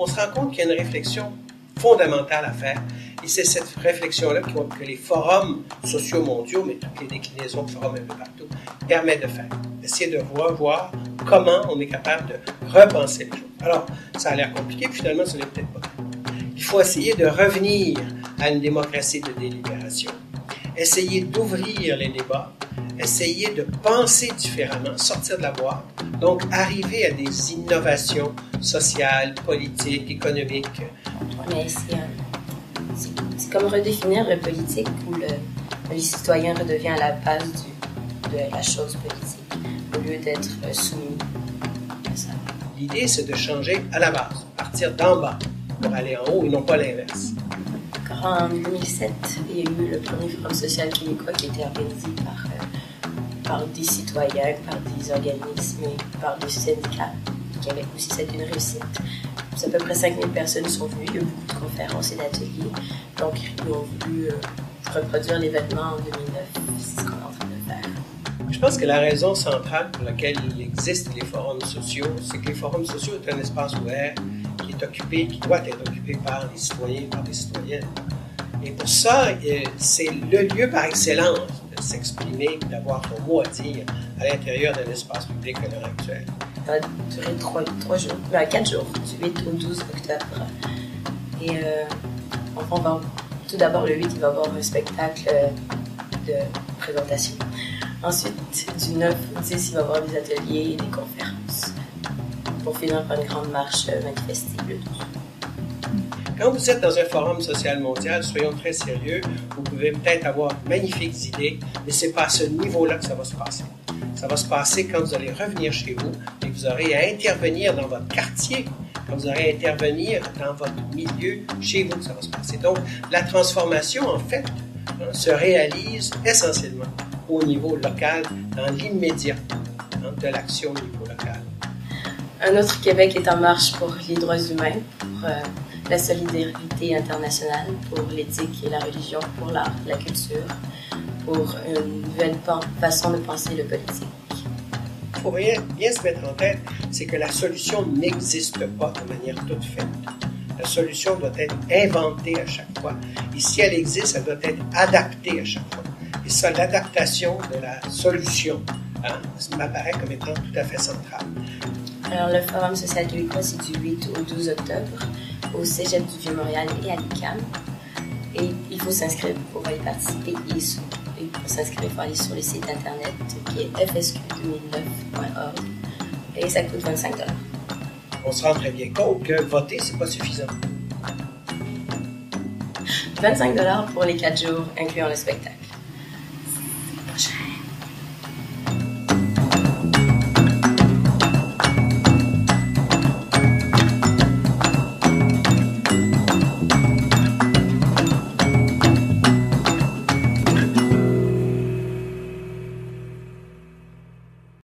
on se rend compte qu'il y a une réflexion fondamentale à faire. Et c'est cette réflexion-là que les forums sociaux mondiaux, mais toutes les déclinaisons de forums un peu partout, permettent de faire. Essayer de revoir comment on est capable de repenser les choses. Alors, ça a l'air compliqué, puis finalement, ce n'est peut-être pas. Il faut essayer de revenir à une démocratie de délibération. Essayer d'ouvrir les débats, essayer de penser différemment, sortir de la boîte, donc arriver à des innovations sociales, politiques, économiques. Mais c'est comme redéfinir le politique où le citoyen redevient à la base de la chose politique, au lieu d'être soumis à ça. L'idée, c'est de changer à la base, partir d'en bas pour aller en haut et non pas l'inverse. En 2007, il y a eu le premier Forum social québécois qui a été organisé par des citoyens, par des organismes et par des syndicats. Au Québec aussi, c'était une réussite. À peu près 5000 personnes sont venues, il y a eu beaucoup de conférences et d'ateliers. Donc, ils ont voulu reproduire l'événement en 2009. C'est ce qu'on est en train de faire. Je pense que la raison centrale pour laquelle il existe les forums sociaux, c'est que les forums sociaux est un espace ouvert qui est occupé, qui doit être occupé par les citoyens, par les citoyennes. Et pour ça, c'est le lieu par excellence de s'exprimer, d'avoir son mot à dire à l'intérieur d'un espace public à l'heure actuelle. Ça va durer 4 jours, du 8 au 12 octobre. Et on va, tout d'abord, le 8, il va y avoir un spectacle de présentation. Ensuite, du 9 au 10, il va y avoir des ateliers et des conférences. Pour finir par une grande marche manifestive le 12. Quand vous êtes dans un forum social mondial, soyons très sérieux, vous pouvez peut-être avoir de magnifiques idées, mais ce n'est pas à ce niveau-là que ça va se passer. Ça va se passer quand vous allez revenir chez vous et que vous aurez à intervenir dans votre quartier, quand vous aurez à intervenir dans votre milieu, chez vous, que ça va se passer. Donc, la transformation, en fait, se réalise essentiellement au niveau local, dans l'immédiat de l'action au niveau local. Un autre Québec est en marche pour les droits humains, pour la solidarité internationale, pour l'éthique et la religion, pour l'art, la culture, pour une nouvelle façon de penser le politique. Il faut bien se mettre en tête, c'est que la solution n'existe pas de manière toute faite. La solution doit être inventée à chaque fois. Et si elle existe, elle doit être adaptée à chaque fois. Et ça, l'adaptation de la solution, ça m'apparaît comme étant tout à fait central. Alors, le Forum social québécois, c'est du 8 au 12 octobre au Cégep du Vieux-Montréal et à l'UQAM. Et il faut s'inscrire pour y participer. Et pour s'inscrire, il faut aller sur le site internet qui est fsq2009.org. Et ça coûte 25 $. On se rend très bien compte que voter, c'est pas suffisant. 25 $ pour les 4 jours, incluant le spectacle. C'est pas cher.